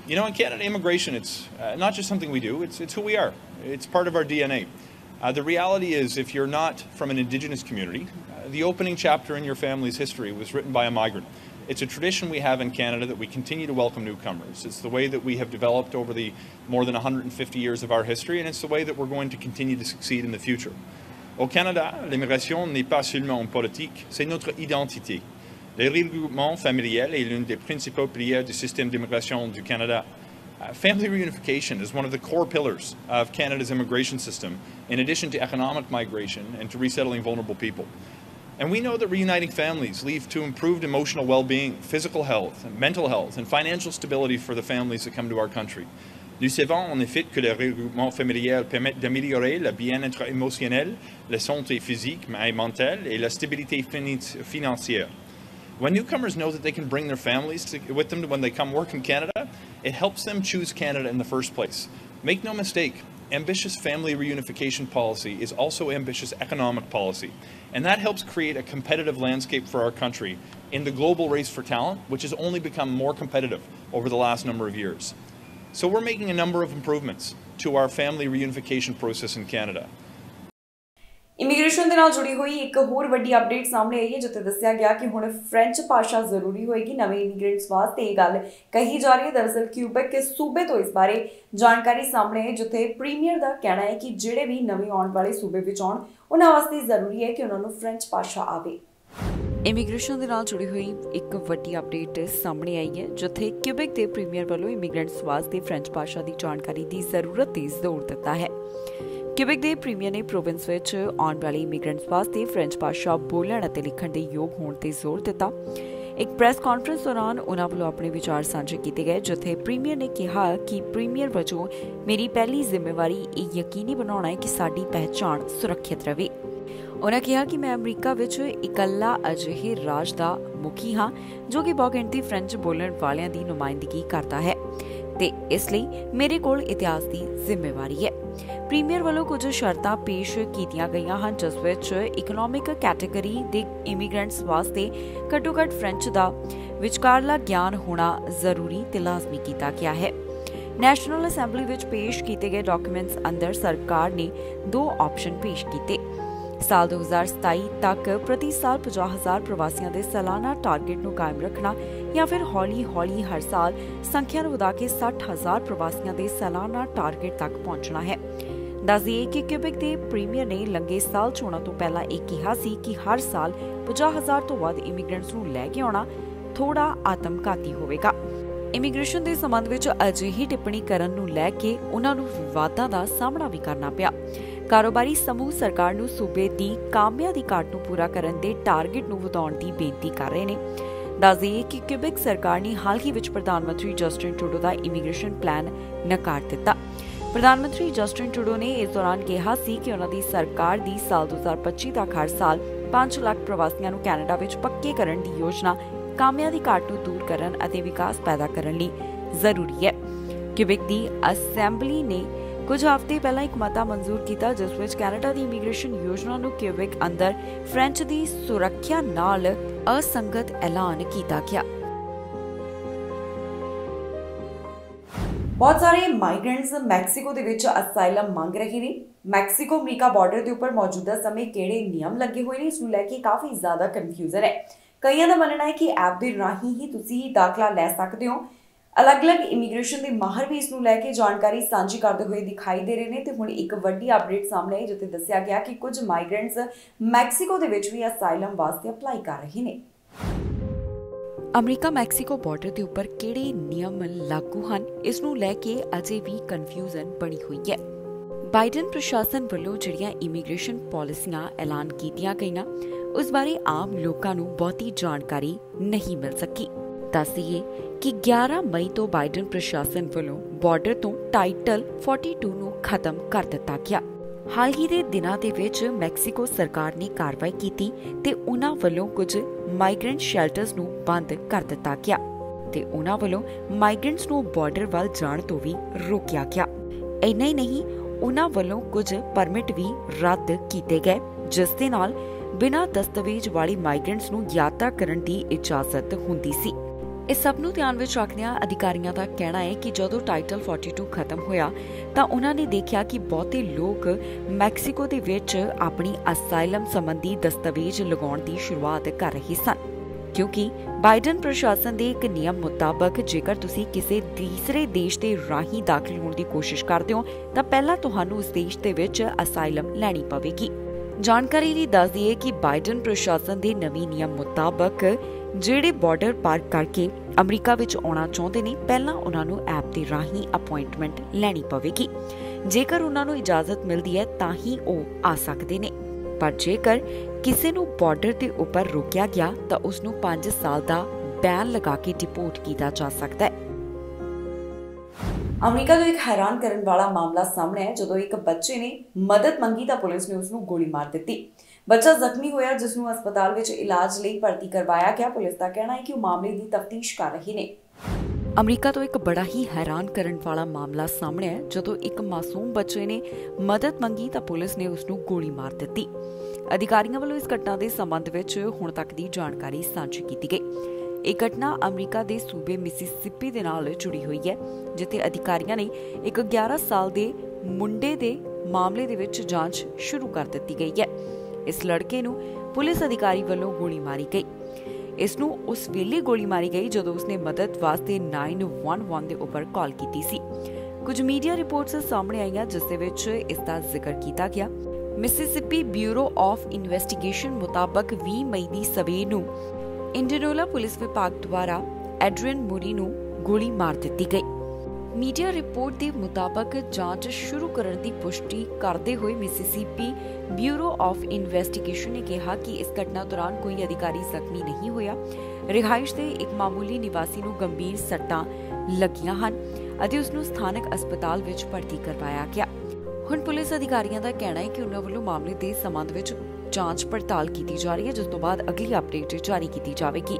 You know, in Canada, immigration, it's not just something we do, it's who we are. It's part of our DNA. The reality is, if you're not from an Indigenous community, the opening chapter in your family's history was written by a migrant. It's a tradition we have in Canada that we continue to welcome newcomers. It's the way that we have developed over the more than 150 years of our history, and it's the way that we're going to continue to succeed in the future. Au Canada, l'immigration n'est pas seulement une politique, c'est notre identité. Le regroupement familial est l'une des principaux piliers du système d'immigration du Canada. Family reunification is one of the core pillars of Canada's immigration system, in addition to economic migration and to resettling vulnerable people. And we know that reuniting families leads to improved emotional well-being, physical health, mental health, and financial stability for the families that come to our country. Nous savons en effet que le regroupement familial permet d'améliorer le bien-être émotionnel, la santé physique et mentale, et la stabilité financière. When newcomers know that they can bring their families with them when they come work in Canada, it helps them choose Canada in the first place. Make no mistake, ambitious family reunification policy is also ambitious economic policy, and that helps create a competitive landscape for our country in the global race for talent, which has only become more competitive over the last number of years. So we're making a number of improvements to our family reunification process in Canada. Immigration ਦੇ ਨਾਲ ਜੁੜੀ ਹੋਈ ਇੱਕ ਹੋਰ ਵੱਡੀ ਅਪਡੇਟ ਸਾਹਮਣੇ ਆਈ ਹੈ, ਜਿੱਥੇ ਦੱਸਿਆ ਗਿਆ ਕਿ ਹੁਣ ਫ੍ਰੈਂਚ ਭਾਸ਼ਾ ਜ਼ਰੂਰੀ ਹੋਏਗੀ ਨਵੇਂ ਇਮੀਗ੍ਰੇਂਟਸ ਵਾਸਤੇ। ਇਹ ਗੱਲ ਕਹੀ ਜਾ ਰਹੀ ਹੈ। ਦਰਅਸਲ ਕਿਊਬੈਕ ਦੇ ਸੂਬੇ ਤੋਂ ਇਸ ਬਾਰੇ ਜਾਣਕਾਰੀ ਸਾਹਮਣੇ ਹੈ, ਜਿੱਥੇ ਪ੍ਰੀਮੀਅਰ ਦਾ ਕਹਿਣਾ ਹੈ ਕਿ ਜਿਹੜੇ ਵੀ ਨਵੇਂ ਆਉਣ ਵਾਲੇ ਸੂਬੇ ਵਿੱਚ ਆਉਣ, ਉਹਨਾਂ ਵਾਸਤੇ ਜ਼ਰੂਰੀ ਹੈ ਕਿ ਉਹਨਾਂ ਨੂੰ ਫ੍ਰੈਂਚ ਭਾਸ਼ਾ ਆਵੇ। ਇਮੀਗ੍ਰੇਸ਼ਨ ਦੇ ਨਾਲ ਜੁੜੀ ਹੋਈ ਇੱਕ ਵੱਡੀ ਅਪਡੇਟ ਸਾਹਮਣੇ ਆਈ ਹੈ, ਜਿੱਥੇ ਕਿਊਬੈਕ ਦੇ ਪ੍ਰੀਮੀਅਰ ਵੱਲੋਂ ਇਮੀਗ੍ਰੈਂਟਸ ਵਾਸਤੇ ਫ੍ਰੈਂਚ ਭਾਸ਼ਾ ਦੀ ਜਾਣਕਾਰੀ ਦੀ ਜ਼ਰੂਰਤ ਤੇ ਜ਼ੋਰ ਦਿੱਤਾ ਹੈ। ਕਿਊਬੈਕ ਦੇ ਪ੍ਰੀਮੀਅਰ ਨੇ ਪ੍ਰੋਵਿੰਸ ਵਿੱਚ ਆਉਣ ਵਾਲੇ ਇਮੀਗ੍ਰੈਂਟਸ ਵਾਸਤੇ ਫ੍ਰੈਂਚ ਭਾਸ਼ਾ ਬੋਲਣ ਅਤੇ ਲਿਖਣ ਦੇ ਯੋਗ ਹੋਣ ਤੇ ਜ਼ੋਰ ਦਿੱਤਾ। ਇੱਕ ਪ੍ਰੈਸ ਕਾਨਫਰੰਸ ਦੌਰਾਨ ਉਹਨਾਂ ਵੱਲੋਂ ਆਪਣੇ ਵਿਚਾਰ ਸਾਂਝੇ ਕੀਤੇ ਗਏ, ਜਿੱਥੇ ਪ੍ਰੀਮੀਅਰ ਨੇ ਕਿਹਾ ਕਿ ਪ੍ਰੀਮੀਅਰ ਵਜੋਂ ਮੇਰੀ ਪਹਿਲੀ ਜ਼ਿੰਮੇਵਾਰੀ ਇਹ ਯਕੀਨੀ ਬਣਾਉਣਾ ਹੈ ਕਿ ਸਾਡੀ ਪਹਿਚਾਣ ਸੁਰੱਖਿਅਤ ਰਹੇ। ਉਹਨਾਂ ਕਿਹਾ ਕਿ ਮੈਂ ਅਮਰੀਕਾ ਵਿੱਚ ਇਕੱਲਾ ਅਜਿਹੇ ਰਾਜ ਦਾ ਮੁਖੀ ਹਾਂ ਜੋ ਕਿ ਬਹੁਗਿਣਤੀ ਫ੍ਰੈਂਚ ਬੋਲਣ ਵਾਲਿਆਂ ਦੀ ਨੁਮਾਇੰਦਗੀ ਕਰਦਾ ਹੈ, ਤੇ ਇਸ ਲਈ ਮੇਰੇ ਕੋਲ ਇਤਿਹਾਸ ਦੀ ਜ਼ਿੰਮੇਵਾਰੀ ਹੈ। ਪ੍ਰੀਮੀਅਰ ਵੱਲੋਂ ਕੁਝ ਸ਼ਰਤਾਂ ਪੇਸ਼ ਕੀਤੀਆਂ ਗਈਆਂ ਹਨ, ਜਿਸ ਵਿੱਚ ਇਕਨੋਮਿਕ ਕੈਟੇਗਰੀ ਦੇ ਇਮੀਗ੍ਰੈਂਟਸ ਵਾਸਤੇ ਘੱਟੋ-ਘੱਟ ਫ੍ਰੈਂਚ ਦਾ ਵਿਚਕਾਰਲਾ ਗਿਆਨ ਹੋਣਾ ਜ਼ਰੂਰੀ ਤੇ ਲਾਜ਼ਮੀ ਕੀਤਾ ਗਿਆ ਹੈ। ਨੈਸ਼ਨਲ ਅਸੈਂਬਲੀ ਵਿੱਚ ਪੇਸ਼ ਕੀਤੇ ਗਏ ਡਾਕੂਮੈਂਟਸ ਅੰਦਰ ਸਰਕਾਰ ਨੇ 2 ਆਪਸ਼ਨ ਪੇਸ਼ ਕੀਤੇ। ਸਾਲ 2027 ਤੱਕ ਪ੍ਰਤੀ ਸਾਲ 50,000 ਪ੍ਰਵਾਸੀਆਂ ਦੇ ਸਾਲਾਨਾ ਟਾਰਗੇਟ ਨੂੰ ਕਾਇਮ ਰੱਖਣਾ, ਜਾਂ ਫਿਰ ਹੌਲੀ-ਹੌਲੀ ਹਰ ਸਾਲ ਸੰਖਿਆ ਨੂੰ ਵਧਾ ਕੇ 60,000 ਪ੍ਰਵਾਸੀਆਂ ਦੇ ਸਾਲਾਨਾ ਟਾਰਗੇਟ ਤੱਕ ਪਹੁੰਚਣਾ ਹੈ। ਦੱਸ ਦਈਏ ਕਿ ਕਿਊਬੈਕ ਦੇ ਪ੍ਰੀਮੀਅਰ ਨੇ ਲੰਘੇ ਸਾਲ ਚੋਣਾਂ ਤੋਂ ਪਹਿਲਾਂ ਇਹ ਕਿਹਾ ਸੀ ਕਿ ਹਰ ਸਾਲ 50,000 ਤੋਂ ਵੱਧ ਇਮੀਗ੍ਰੈਂਟਸ ਨੂੰ ਲੈ ਕੇ ਆਉਣਾ ਥੋੜਾ ਆਤਮਘਾਤੀ ਹੋਵੇਗਾ। ਇਮੀਗ੍ਰੇਸ਼ਨ ਦੇ ਸੰਬੰਧ ਵਿੱਚ ਅਜਿਹੀ ਟਿੱਪਣੀ ਕਰਨ ਨੂੰ ਲੈ ਕੇ ਉਹਨਾਂ ਨੂੰ ਵਿਵਾਦਾਂ ਦਾ ਸਾਹਮਣਾ ਵੀ ਕਰਨਾ ਪਿਆ। ਕਾਰੋਬਾਰੀ ਸਮੂਹ ਸਰਕਾਰ ਨੂੰ ਸੂਬੇ ਦੀ ਕਾਮਿਆਂ ਦੀ ਘਾਟ ਨੂੰ ਪੂਰਾ ਕਰਨ ਦੇ ਟਾਰਗੇਟ ਨੂੰ ਵਧਾਉਣ ਦੀ ਬੇਨਤੀ ਕਰ ਰਹੇ ਨੇ। ਦੱਸ ਦਈਏ ਕਿ ਕਿਊਬੈਕ ਸਰਕਾਰ ਨੇ ਹਾਲ ਹੀ ਵਿੱਚ ਪ੍ਰਧਾਨ ਮੰਤਰੀ ਜਸਟਿਨ ਟਰੂਡੋ ਦਾ ਇਮੀਗ੍ਰੇਸ਼ਨ ਪਲਾਨ ਨਕਾਰ ਦਿੱਤਾ। ਪ੍ਰਧਾਨ ਮੰਤਰੀ ਜਸਟਿਨ ਟਰੂਡੋ ਨੇ ਇਸ ਦੌਰਾਨ ਕਿਹਾ ਸੀ ਕਿ ਉਹਨਾਂ ਦੀ ਸਰਕਾਰ ਦੀ ਸਾਲ 2025 ਤੱਕ ਹਰ ਸਾਲ 5 ਲੱਖ ਪ੍ਰਵਾਸੀਆਂ ਨੂੰ ਕੈਨੇਡਾ ਵਿੱਚ ਪੱਕੇ ਕਰਨ ਦੀ ਯੋਜਨਾ ਕਾਮਿਆਂ ਦੀ ਘਾਟ ਨੂੰ ਦੂਰ ਕਰਨ ਅਤੇ ਵਿਕਾਸ ਪੈਦਾ ਕਰਨ ਲਈ ਜ਼ਰੂਰੀ ਹੈ। ਕਿਊਬੈਕ ਦੀ ਅਸੈਂਬਲੀ ਨੇ ਕੁਝ ਹਫ਼ਤੇ ਪਹਿਲਾਂ ਇੱਕ ਮਤਾ ਮਨਜ਼ੂਰ ਕੀਤਾ, ਜਿਸ ਵਿੱਚ ਕੈਨੇਡਾ ਦੀ ਇਮੀਗ੍ਰੇਸ਼ਨ ਯੋਜਨਾ ਨੂੰ ਕਿਊਬੈਕ ਅੰਦਰ ਫ੍ਰੈਂਚ ਦੀ ਸੁਰੱਖਿਆ ਨਾਲ ਅਸੰਗਤ ਐਲਾਨ ਕੀਤਾ ਗਿਆ। ਬਹੁਤ ਸਾਰੇ ਮਾਈਗ੍ਰੈਂਟਸ ਮੈਕਸੀਕੋ ਦੇ ਵਿੱਚ ਅਸਾਈਲਮ ਮੰਗ ਰਹੇ ਨੇ। ਮੈਕਸੀਕੋ ਅਮਰੀਕਾ ਬਾਰਡਰ ਦੇ ਉੱਪਰ ਮੌਜੂਦਾ ਸਮੇਂ ਕਿਹੜੇ ਨਿਯਮ ਲੱਗੇ ਹੋਏ ਨੇ, ਇਸ ਨੂੰ ਲੈ ਕੇ ਕਾਫੀ ਜ਼ਿਆਦਾ ਕਨਫਿਊਜ਼ਨ ਹੈ। ਕਈਆਂ ਦਾ ਮੰਨਣਾ ਹੈ ਕਿ ਐਪ ਦੇ ਰਾਹੀਂ ਹੀ ਤੁਸੀਂ ਦਾਖਲਾ ਲੈ ਸਕਦੇ ਹੋ। ਅਲੱਗ-ਅਲੱਗ ਇਮੀਗ੍ਰੇਸ਼ਨ ਦੇ ਮਾਹਰ ਵੀ ਇਸ ਨੂੰ ਲੈ ਕੇ ਜਾਣਕਾਰੀ ਸਾਂਝੀ ਕਰਦੇ ਹੋਏ ਦਿਖਾਈ ਦੇ ਰਹੇ ਨੇ। ਤੇ ਹੁਣ ਇੱਕ ਵੱਡੀ ਅਪਡੇਟ ਸਾਹਮਣੇ ਆਈ, ਜਿੱਥੇ ਦੱਸਿਆ ਗਿਆ ਕਿ ਕੁਝ ਮਾਈਗ੍ਰੈਂਟਸ ਮੈਕਸੀਕੋ ਦੇ ਵਿੱਚ ਵੀ ਅਸਾਈਲਮ ਵਾਸਤੇ ਅਪਲਾਈ ਕਰ ਰਹੇ ਨੇ। ਅਮਰੀਕਾ ਮੈਕਸੀਕੋ ਬਾਰਡਰ ਦੇ ਉੱਪਰ ਕਿਹੜੇ ਨਿਯਮ ਲਾਗੂ ਹਨ, ਇਸ ਨੂੰ ਲੈ ਕੇ ਅਜੇ ਵੀ ਕਨਫਿਊਜ਼ਨ ਬਣੀ ਹੋਈ ਹੈ। ਬਾਈਡਨ ਪ੍ਰਸ਼ਾਸਨ ਵੱਲੋਂ ਜਿਹੜੀਆਂ ਇਮੀਗ੍ਰੇਸ਼ਨ ਪਾਲਿਸੀਆਂ ਐਲਾਨ ਕੀਤੀਆਂ ਗਈਆਂ, ਉਸ ਬਾਰੇ ਆਮ ਲੋਕਾਂ ਨੂੰ ਬਹੁਤੀ ਜਾਣਕਾਰੀ ਨਹੀਂ ਮਿਲ ਸਕੀ। ਦੱਸ ਦਈਏ ਕਿ 11 ਮਈ ਤੋਂ ਬਾਈਡਨ ਪ੍ਰਸ਼ਾਸਨ ਵੱਲੋਂ ਬਾਰਡਰ ਤੋਂ ਟਾਈਟਲ 42 ਨੂੰ ਖਤਮ ਕਰ ਦਿੱਤਾ ਗਿਆ। ਹਾਲ ਹੀ ਦੇ ਦਿਨਾਂ ਦੇ ਵਿੱਚ ਮੈਕਸੀਕੋ ਸਰਕਾਰ ਨੇ ਕਾਰਵਾਈ ਕੀਤੀ ਤੇ ਉਹਨਾਂ ਵੱਲੋਂ ਕੁਝ ਮਾਈਗ੍ਰੈਂਟ ਸ਼ੈਲਟਰਸ ਨੂੰ ਬੰਦ ਕਰ ਦਿੱਤਾ ਗਿਆ ਤੇ ਉਹਨਾਂ ਵੱਲੋਂ ਮਾਈਗ੍ਰੈਂਟਸ ਨੂੰ ਬਾਰਡਰ ਵੱਲ ਜਾਣ ਤੋਂ ਵੀ ਰੋਕਿਆ ਗਿਆ। ਇੰਨਾ ਹੀ ਨਹੀਂ, ਉਹਨਾਂ ਵੱਲੋਂ ਕੁਝ ਪਰਮਿਟ ਵੀ ਰੱਦ ਕੀਤੇ ਗਏ, ਜਿਸ ਦੇ ਨਾਲ ਬਿਨਾਂ ਦਸਤਾਵੇਜ਼ ਵਾਲੀ ਮਾਈਗ੍ਰੈਂਟਸ ਨੂੰ ਯਾਤਰਾ ਕਰਨ ਦੀ ਇਜਾਜ਼ਤ ਹੁੰਦੀ ਸੀ। ਇਸ ਸਭ ਨੂੰ ਧਿਆਨ ਵਿੱਚ ਰੱਖਦਿਆਂ ਅਧਿਕਾਰੀਆਂ ਦਾ ਕਹਿਣਾ ਹੈ ਕਿ ਜਦੋਂ ਟਾਈਟਲ 42 ਖਤਮ ਹੋਇਆ ਤਾਂ ਉਹਨਾਂ ਨੇ ਦੇਖਿਆ ਕਿ ਬਹੁਤੇ ਲੋਕ ਮੈਕਸੀਕੋ ਦੇ ਵਿੱਚ ਆਪਣੀ ਅਸਾਈਲਮ ਸੰਬੰਧੀ ਦਸਤਾਵੇਜ਼ ਲਗਾਉਣ ਦੀ ਸ਼ੁਰੂਆਤ ਕਰ ਰਹੇ ਸਨ, ਕਿਉਂਕਿ ਬਾਈਡਨ ਪ੍ਰਸ਼ਾਸਨ ਦੇ ਇੱਕ ਨਿਯਮ ਮੁਤਾਬਕ ਜੇਕਰ ਤੁਸੀਂ ਕਿਸੇ ਤੀਸਰੇ ਦੇਸ਼ ਦੇ ਰਾਹੀਂ ਦਾਖਲ ਹੋਣ ਦੀ ਕੋਸ਼ਿਸ਼ ਕਰਦੇ ਹੋ ਤਾਂ ਪਹਿਲਾਂ ਤੁਹਾਨੂੰ ਉਸ ਦੇਸ਼ ਦੇ ਵਿੱਚ ਅਸਾਈਲਮ ਲੈਣੀ ਪਵੇਗੀ। ਜਾਣਕਾਰੀ ਲਈ ਦੱਸ ਦਈਏ ਕਿ ਬਾਈਡਨ ਪ੍ਰਸ਼ਾਸਨ ਦੇ ਨਵੇਂ ਨਿਯਮ ਮੁਤਾਬਕ ਜਿਹੜੇ ਬਾਰਡਰ ਪਾਰ ਕਰਕੇ ਅਮਰੀਕਾ ਵਿੱਚ ਆਉਣਾ ਚਾਹੁੰਦੇ ਨੇ, ਪਹਿਲਾਂ ਉਹਨਾਂ ਨੂੰ ਐਪ ਦੇ ਰਾਹੀਂ ਅਪਾਇੰਟਮੈਂਟ ਲੈਣੀ ਪਵੇਗੀ। ਜੇਕਰ ਉਹਨਾਂ ਨੂੰ ਇਜਾਜ਼ਤ ਮਿਲਦੀ ਹੈ ਤਾਂ ਹੀ ਉਹ ਆ ਸਕਦੇ ਨੇ, ਪਰ ਜੇਕਰ ਕਿਸੇ ਨੂੰ ਬਾਰਡਰ ਦੇ ਉੱਪਰ ਰੋਕਿਆ ਗਿਆ ਤਾਂ ਉਸ ਨੂੰ 5 ਸਾਲ ਦਾ ਬੈਨ ਲਗਾ ਕੇ ਡਿਪੋਰਟ ਕੀਤਾ ਜਾ ਸਕਦਾ ਹੈ। ਅਮਰੀਕਾ ਤੋਂ ਇੱਕ ਹੈਰਾਨ ਕਰਨ ਵਾਲਾ ਮਾਮਲਾ ਸਾਹਮਣੇ ਹੈ, ਜਦੋਂ ਇੱਕ ਬੱਚੇ ਨੇ ਮਦਦ ਮੰਗੀ ਤਾਂ ਪੁਲਿਸ ਨੇ ਉਸ ਨੂੰ ਗੋਲੀ ਮਾਰ ਦਿੱਤੀ। ਬੱਚਾ ਜ਼ਖਮੀ ਹੋਇਆ, ਜਿਸ ਨੂੰ ਹਸਪਤਾਲ ਵਿੱਚ ਇਲਾਜ ਲਈ ਭਰਤੀ ਕਰਵਾਇਆ ਗਿਆ। ਪੁਲਿਸ ਦਾ ਕਹਿਣਾ ਹੈ ਕਿ ਉਹ ਮਾਮਲੇ ਦੀ ਤਫਤੀਸ਼ ਕਰ ਰਹੀ ਨੇ। ਅਮਰੀਕਾ ਤੋਂ ਇੱਕ ਬੜਾ ਹੀ ਹੈਰਾਨ ਕਰਨ ਵਾਲਾ ਮਾਮਲਾ ਸਾਹਮਣੇ ਹੈ, ਜਦੋਂ ਇੱਕ ਮਾਸੂਮ ਬੱਚੇ ਨੇ ਮਦਦ ਮੰਗੀ ਤਾਂ ਪੁਲਿਸ ਨੇ ਉਸ ਨੂੰ ਗੋਲੀ ਮਾਰ ਦਿੱਤੀ। ਅਧਿਕਾਰੀਆਂ ਵੱਲੋਂ ਇਸ ਘਟਨਾ ਦੇ ਸੰਬੰਧ ਵਿੱਚ ਹੁਣ ਤੱਕ ਦੀ ਜਾਣਕਾਰੀ ਸਾਂਝੀ ਕੀਤੀ ਗਈ। ਇਹ ਘਟਨਾ ਅਮਰੀਕਾ ਦੇ ਸੂਬੇ ਮਿਸੀਸਿਪੀ ਦੇ ਨਾਲ ਜੁੜੀ ਹੋਈ ਹੈ, ਜਿੱਥੇ ਅਧਿਕਾਰੀਆਂ ਨੇ ਇੱਕ 11 ਸਾਲ ਦੇ ਮੁੰਡੇ ਦੇ ਮਾਮਲੇ ਦੇ ਵਿੱਚ ਜਾਂਚ ਸ਼ੁਰੂ ਕਰ ਦਿੱਤੀ ਗਈ ਹੈ। ਇਸ ਲੜਕੇ ਨੂੰ ਪੁਲਿਸ ਅਧਿਕਾਰੀ ਵੱਲੋਂ ਗੋਲੀ ਮਾਰੀ ਗਈ। ਇਸ ਨੂੰ ਉਸ ਵੇਲੇ ਗੋਲੀ ਮਾਰੀ ਗਈ ਜਦੋਂ ਉਸਨੇ ਮਦਦ ਵਾਸਤੇ 911 ਦੇ ਉੱਪਰ ਕਾਲ ਕੀਤੀ ਸੀ। ਕੁਝ ਮੀਡੀਆ ਰਿਪੋਰਟਸ ਸਾਹਮਣੇ ਆਈਆਂ ਜਿਸ ਦੇ ਵਿੱਚ ਇਸ ਦਾ ਜ਼ਿਕਰ ਕੀਤਾ ਗਿਆ। ਮਿਸੀਸਿਪੀ ਬਿਊਰੋ ਆਫ ਇਨਵੈਸਟੀਗੇਸ਼ਨ ਮੁਤਾਬਕ 20 ਮਈ ਦੀ ਸਵੇਰ ਨੂੰ ਇੰਡੀਨੋਲਾ ਪੁਲਿਸ ਵਿਭਾਗ ਦੁਆਰਾ ਐਡਰੀਅਨ ਮੂਰੀ ਨੂੰ ਗੋਲੀ ਮਾਰ ਦਿੱਤੀ ਗਈ। ਮੀਡੀਆ ਰਿਪੋਰਟ ਦੇ ਮੁਤਾਬਕ ਜਾਂਚ ਸ਼ੁਰੂ ਕਰਨ ਦੀ ਪੁਸ਼ਟੀ ਕਰਦੇ ਹੋਏ ਮਿਸੀਸਿਪੀ ਬਿਊਰੋ ਆਫ ਇਨਵੈਸਟੀਗੇਸ਼ਨ ਨੇ ਕਿਹਾ ਕਿ ਇਸ ਘਟਨਾ ਦੌਰਾਨ ਕੋਈ ਅਧਿਕਾਰੀ ਜ਼ਖਮੀ ਨਹੀਂ ਹੋਇਆ। ਰਿਹਾਇਸ਼ ਦੇ ਇੱਕ ਮਾਮੂਲੀ ਨਿਵਾਸੀ ਨੂੰ ਗੰਭੀਰ ਸੱਟਾਂ ਲੱਗੀਆਂ ਹਨ ਅਤੇ ਉਸ ਨੂੰ ਸਥਾਨਕ ਹਸਪਤਾਲ ਵਿੱਚ ਭਰਤੀ ਕਰਵਾਇਆ ਗਿਆ। ਹੁਣ ਪੁਲਿਸ ਅਧਿਕਾਰੀਆਂ ਦਾ ਕਹਿਣਾ ਹੈ ਕਿ ਉਹਨਾਂ ਵੱਲੋਂ ਮਾਮਲੇ ਦੇ ਸੰਬੰਧ ਵਿੱਚ ਜਾਂਚ ਪੜਤਾਲ ਕੀਤੀ ਜਾ ਰਹੀ ਹੈ, ਜਿਸ ਤੋਂ ਬਾਅਦ ਅਗਲੀ ਅਪਡੇਟ ਜਾਰੀ ਕੀਤੀ ਜਾਵੇਗੀ।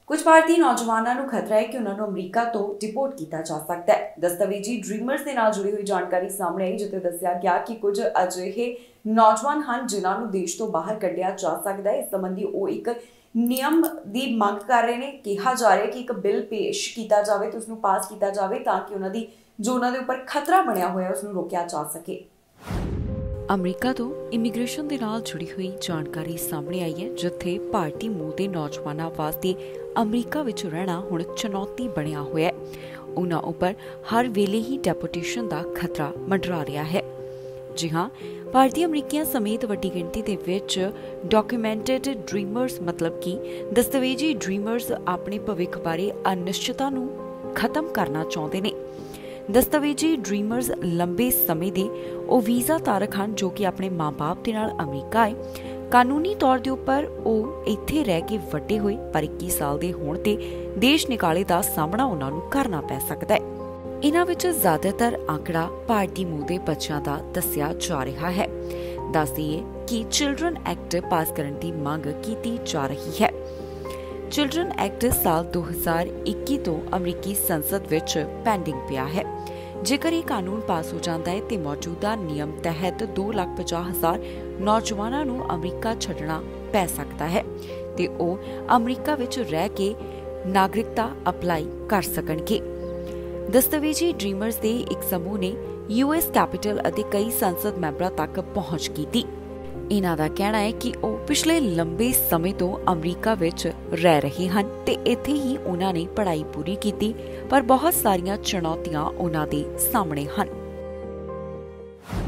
ਕੁਝ ਭਾਰਤੀ ਨੌਜਵਾਨਾਂ ਨੂੰ ਖਤਰਾ ਹੈ ਕਿ ਉਹਨਾਂ ਨੂੰ ਅਮਰੀਕਾ ਤੋਂ ਡਿਪੋਰਟ ਕੀਤਾ ਜਾ ਸਕਦਾ ਹੈ। ਦਸਤਾਵੇਜ਼ੀ ਡ੍ਰੀਮਰਸ ਦੇ ਨਾਲ ਜੁੜੀ ਹੋਈ ਜਾਣਕਾਰੀ ਸਾਹਮਣੇ ਆਈ, ਜਿੱਥੇ ਦੱਸਿਆ ਗਿਆ ਕਿ ਕੁਝ ਅਜਿਹੇ ਨੌਜਵਾਨ ਹਨ ਜਿਨ੍ਹਾਂ ਨੂੰ ਦੇਸ਼ ਤੋਂ ਬਾਹਰ ਕੱਢਿਆ ਜਾ ਸਕਦਾ ਹੈ। ਇਸ ਸੰਬੰਧੀ ਉਹ ਇੱਕ ਨਿਯਮ ਦੀ ਮੰਗ ਕਰ ਰਹੇ ਨੇ। ਕਿਹਾ ਜਾ ਰਿਹਾ ਕਿ ਇੱਕ ਬਿੱਲ ਪੇਸ਼ ਕੀਤਾ ਜਾਵੇ ਤੇ ਉਸ ਨੂੰ ਪਾਸ ਕੀਤਾ ਜਾਵੇ ਤਾਂ ਕਿ ਉਹਨਾਂ ਦੇ ਉੱਪਰ ਖਤਰਾ ਬਣਿਆ ਹੋਇਆ ਉਸ ਨੂੰ ਰੋਕਿਆ ਜਾ ਸਕੇ। ਅਮਰੀਕਾ ਤੋਂ ਇਮੀਗ੍ਰੇਸ਼ਨ ਦੇ ਨਾਲ ਜੁੜੀ ਹੋਈ ਜਾਣਕਾਰੀ ਸਾਹਮਣੇ ਆਈ ਹੈ, ਜਿੱਥੇ ਭਾਰਤੀ ਮੂਲ ਦੇ ਨੌਜਵਾਨਾਂ ਵਾਸਤੇ ਅਮਰੀਕਾ ਵਿੱਚ ਰਹਿਣਾ ਹੁਣ ਚੁਣੌਤੀ ਬਣਿਆ ਹੋਇਆ ਹੈ। ਉਹਨਾਂ ਉੱਪਰ ਹਰ ਵੇਲੇ ਹੀ ਡੈਪੋਟੇਸ਼ਨ ਦਾ ਖਤਰਾ ਮੰਡਰਾ ਰਿਹਾ ਹੈ। ਜੀ ਹਾਂ, ਭਾਰਤੀ ਅਮਰੀਕੀਆਂ ਸਮੇਤ ਵੱਡੀ ਗਿਣਤੀ ਦੇ ਵਿੱਚ ਡਾਕੂਮੈਂਟਡ ਡ੍ਰੀਮਰਸ ਮਤਲਬ ਕਿ ਦਸਤਾਵੇਜ਼ੀ ਡ੍ਰੀਮਰਸ ਆਪਣੇ ਭਵਿੱਖ ਬਾਰੇ ਅਨਿਸ਼ਚਿਤਤਾ ਨੂੰ ਖਤਮ ਕਰਨਾ ਚਾਹੁੰਦੇ ਨੇ। ਦਸਤਾਵੇਜ਼ੀ ਡ੍ਰੀਮਰਸ ਲੰਬੇ ਸਮੇਂ ਦੇ ਉਹ ਵੀਜ਼ਾ ਧਾਰਕ ਹਨ ਜੋ ਕਿ ਆਪਣੇ ਮਾਂ-ਬਾਪ ਦੇ ਨਾਲ ਅਮਰੀਕਾ ਆਏ। ਕਾਨੂੰਨੀ ਤੌਰ ਦੇ ਉੱਪਰ ਉਹ ਇੱਥੇ ਰਹਿ ਕੇ ਵੱਡੇ ਹੋਏ, ਪਰ 21 ਸਾਲ ਦੇ ਹੋਣ ਤੇ ਦੇਸ਼ ਨਿਕਾਲੇ ਦਾ ਸਾਹਮਣਾ ਉਹਨਾਂ ਨੂੰ ਕਰਨਾ ਪੈ ਸਕਦਾ ਹੈ। ਇਹਨਾਂ ਵਿੱਚ ਜ਼ਿਆਦਾਤਰ ਆંકੜਾ ਭਾਰਤੀ ਮੂਲ ਦੇ ਬੱਚਿਆਂ ਦਾ ਦੱਸਿਆ ਜਾ ਰਿਹਾ ਹੈ। ਦੱਸ ਦਈਏ ਕਿ ਚਿਲਡਰਨ ਐਕਟ ਪਾਸ ਕਰਨ ਦੀ ਮੰਗ ਕੀਤੀ ਜਾ ਰਹੀ ਹੈ। ਚਿਲਡਰਨ ਐਕਟ ਸਾਲ 2021 ਤੋਂ ਅਮਰੀਕੀ ਸੰਸਦ ਵਿੱਚ ਪੈਂਡਿੰਗ ਪਿਆ ਹੈ। ਜੇਕਰ ਇਹ ਕਾਨੂੰਨ ਪਾਸ ਹੋ ਜਾਂਦਾ ਹੈ ਤੇ ਮੌਜੂਦਾ ਨਿਯਮ ਤਹਿਤ 2,50,000 ਨੌਜਵਾਨਾਂ ਨੂੰ ਅਮਰੀਕਾ ਛੱਡਣਾ ਪੈ ਸਕਦਾ ਹੈ ਤੇ ਉਹ ਅਮਰੀਕਾ ਵਿੱਚ ਰਹਿ ਕੇ ਨਾਗਰਿਕਤਾ ਅਪਲਾਈ ਕਰ ਸਕਣਗੇ। ਦਸਤਾਵੇਜ਼ੀ ਡ੍ਰੀਮਰਸ ਦੇ ਇੱਕ ਸਮੂਹ ਨੇ US ਕੈਪੀਟਲ ਅਤੇ ਕਈ ਸੰਸਦ ਮੈਂਬਰਾਂ ਤੱਕ ਪਹੁੰਚ ਕੀਤੀ। ਇਹਨਾਂ ਦਾ ਕਹਿਣਾ ਹੈ ਕਿ ਉਹ ਪਿਛਲੇ ਲੰਬੇ ਸਮੇਂ ਤੋਂ ਅਮਰੀਕਾ ਵਿੱਚ ਰਹਿ ਰਹੇ ਹਨ ਤੇ ਇੱਥੇ ਹੀ ਉਹਨਾਂ ਨੇ ਪੜ੍ਹਾਈ ਪੂਰੀ ਕੀਤੀ, ਪਰ ਬਹੁਤ ਸਾਰੀਆਂ ਚੁਣੌਤੀਆਂ ਉਹਨਾਂ ਦੇ ਸਾਹਮਣੇ ਹਨ।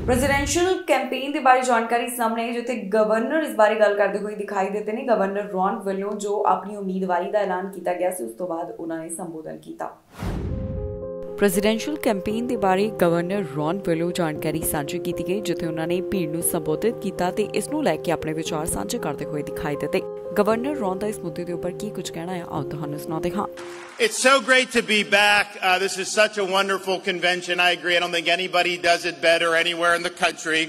ਪ੍ਰੈਜ਼ੀਡੈਂਸ਼ੀਅਲ ਕੈਂਪੇਨ ਦੇ ਬਾਰੇ ਜਾਣਕਾਰੀ ਸਾਹਮਣੇ ਆਈ, ਜਿੱਥੇ ਗਵਰਨਰ ਇਸ ਬਾਰੇ ਗੱਲ ਕਰਦੇ ਹੋਏ ਦਿਖਾਈ ਦਿੱਤੇ ਨੇ। ਗਵਰਨਰ ਰੌਨ ਵੱਲੋਂ ਜੋ ਆਪਣੀ ਉਮੀਦਵਾਰੀ ਦਾ ਐਲਾਨ ਕੀਤਾ ਗਿਆ ਸੀ, ਉਸ ਤੋਂ ਬਾਅਦ ਉਹਨਾਂ ਨੇ ਸੰਬੋਧਨ ਕੀਤਾ। ਪ੍ਰੈਜ਼ੀਡੈਂਸ਼ੀਅਲ ਕੈਂਪੇਨ ਦੇ ਬਾਰੇ ਗਵਰਨਰ ਰੌਨ ਵੱਲੋਂ ਜਾਣਕਾਰੀ ਸਾਂਝੀ ਕੀਤੀ ਗਈ, ਜਿੱਥੇ ਉਹਨਾਂ ਨੇ ਭੀੜ ਨੂੰ ਸੰਬੋਧਿਤ ਕੀਤਾ ਤੇ ਇਸ ਨੂੰ ਲੈ ਕੇ ਆਪਣੇ ਵਿਚਾਰ ਸਾਂਝੇ ਕਰਦੇ ਹੋਏ ਦਿਖਾਈ ਦਿੱਤੇ। ਗਵਰਨਰ ਰੌਨ ਦਾ ਇਸ ਮੁੱਦੇ ਦੇ ਉੱਪਰ ਕੀ ਕੁਝ ਕਹਿਣਾ ਹੈ, ਆਓ ਤੁਹਾਨੂੰ ਸੁਣਾਉਂਦੇ ਹਾਂ। It's so great to be back. This is such a wonderful convention. I agree. I don't think anybody does it better anywhere in the country.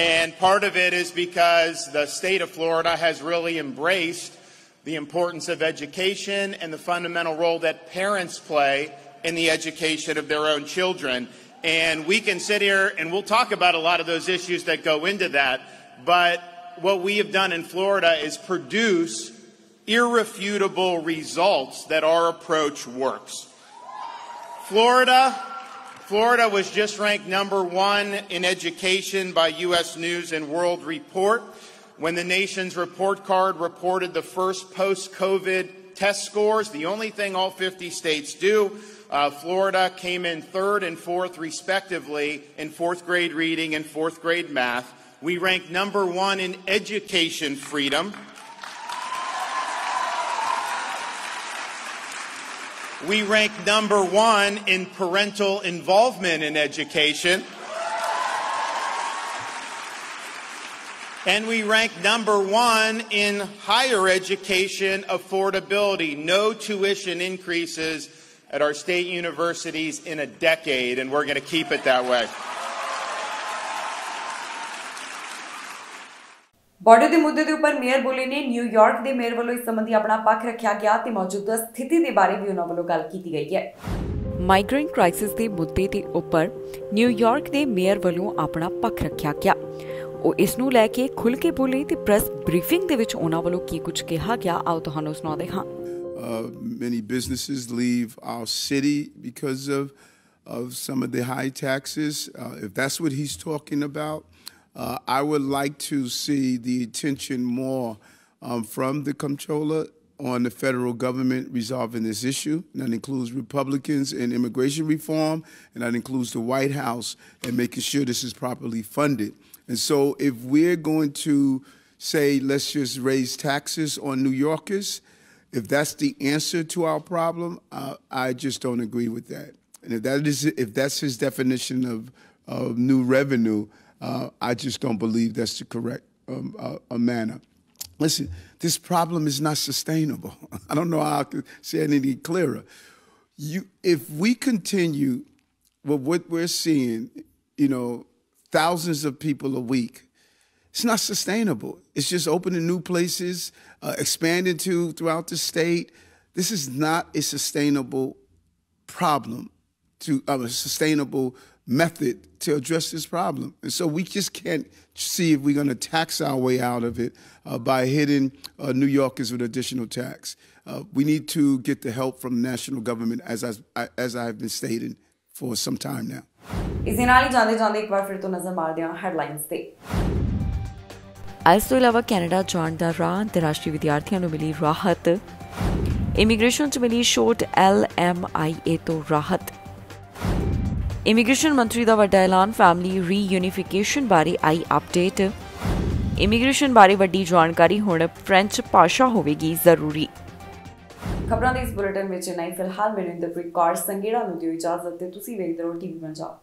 And part of it is because the state of Florida has really embraced the importance of education and the fundamental role that parents play in the education of their own children. And we can sit here and we'll talk about a lot of those issues that go into that. But what we have done in Florida is produce irrefutable results that our approach works. Florida was just ranked #1 in education by U.S. News and World Report when the nation's report card reported the first post-COVID test scores, the only thing all 50 states do. Florida came in 3rd and 4th respectively in 4th grade reading and 4th grade math. We ranked #1 in education freedom. We ranked #1 in parental involvement in education. And we ranked #1 in higher education affordability. No tuition increases at our state universities in a decade, and we're going to keep it that way. Border ਦੇ ਮੁੱਦੇ ਦੇ ਉੱਪਰ ਮੇਅਰ ਬੋਲੇ ਨੇ। ਨਿਊਯਾਰਕ ਦੇ ਮੇਅਰ ਵੱਲੋਂ ਇਸ ਸੰਬੰਧੀ ਆਪਣਾ ਪੱਖ ਰੱਖਿਆ ਗਿਆ ਤੇ ਮੌਜੂਦਾ ਸਥਿਤੀ ਦੇ ਬਾਰੇ ਵੀ ਉਹਨਾਂ ਵੱਲੋਂ ਗੱਲ ਕੀਤੀ ਗਈ ਹੈ। ਮਾਈਗ੍ਰੈਂਟ ਕ੍ਰਾਈਸਿਸ ਦੇ ਮੁੱਦੇ ਦੇ ਉੱਪਰ ਨਿਊਯਾਰਕ ਦੇ ਮੇਅਰ ਵੱਲੋਂ ਆਪਣਾ ਪੱਖ ਰੱਖਿਆ ਗਿਆ। ਉਹ ਇਸ ਨੂੰ ਲੈ ਕੇ ਖੁੱਲ੍ਹ ਕੇ ਬੋਲੇ ਤੇ ਪ੍ਰੈਸ ਬਰੀਫਿੰਗ ਦੇ ਵਿੱਚ ਉਹਨਾਂ ਵੱਲੋਂ ਕੀ ਕੁਝ ਕਿਹਾ ਗਿਆ, ਆਓ ਤੁਹਾਨੂੰ ਸੁਣਾਉਂਦੇ ਹਾਂ। Many businesses leave our city because of some of the high taxes. If that's what he's talking about, I would like to see the attention more from the comptroller on the federal government resolving this issue. And that includes Republicans in immigration reform, and that includes the White House and making sure this is properly funded. And so if we're going to say, let's just raise taxes on New Yorkers, if that's the answer to our problem, I just don't agree with that. And if that's his definition of new revenue, I just don't believe that's the correct manner. Listen, this problem is not sustainable. I don't know how I could say it any clearer. If we continue with what we're seeing, thousands of people a week, it's not sustainable. It's just opening new places, expanding throughout the state. This is not a sustainable problem, a sustainable method to address this problem. And so we just can't see if we're going to tax our way out of it by hitting New Yorkers with additional tax. We need to get the help from the national government, as I have been stating for some time now. ਇਸ ਦੇ ਨਾਲ ਹੀ ਜਾਂਦੇ ਇੱਕ ਵਾਰ ਫਿਰ ਤੋਂ ਨਜ਼ਰ ਮਾਰਦੇ ਹਾਂ ਹੈਡਲਾਈਨਸ ਤੇ। ਇਸ ਤੋਂ ਇਲਾਵਾ ਕੈਨੇਡਾ ਜਾਣ ਦਾ ਰਾਹ, ਅੰਤਰਰਾਸ਼ਟਰੀ ਵਿਦਿਆਰਥੀਆਂ ਨੂੰ ਮਿਲੀ ਰਾਹਤ, ਇਮੀਗ੍ਰੇਸ਼ਨ 'ਚ ਮਿਲੀ ਛੋਟ, LMIA ਤੋਂ ਰਾਹਤ, ਇਮੀਗ੍ਰੇਸ਼ਨ ਮੰਤਰੀ ਦਾ ਵੱਡਾ ਐਲਾਨ, ਫੈਮਿਲੀ ਰੀਯੂਨੀਫਿਕੇਸ਼ਨ ਬਾਰੇ ਆਈ ਅਪਡੇਟ, ਇਮੀਗ੍ਰੇਸ਼ਨ ਬਾਰੇ ਵੱਡੀ ਜਾਣਕਾਰੀ, ਹੁਣ ਫ੍ਰੈਂਚ ਭਾਸ਼ਾ ਹੋਵੇਗੀ ਜ਼ਰੂਰੀ। ਖਬਰਾਂ ਦੇ ਇਸ ਬੁਲੇਟਿਨ ਵਿੱਚ ਨਹੀਂ ਫਿਲਹਾਲ ਮੈਨੂੰ ਇੰਦਰਪ੍ਰੀਤ ਕੌਰ ਸੰਗੇੜਾ ਨੂੰ ਦਿਓ ਇਜਾਜ਼ਤ ਤੇ ਤੁਸੀਂ ਵੇਖਦੇ ਰਹੋ TV ਪੰਜਾਬ।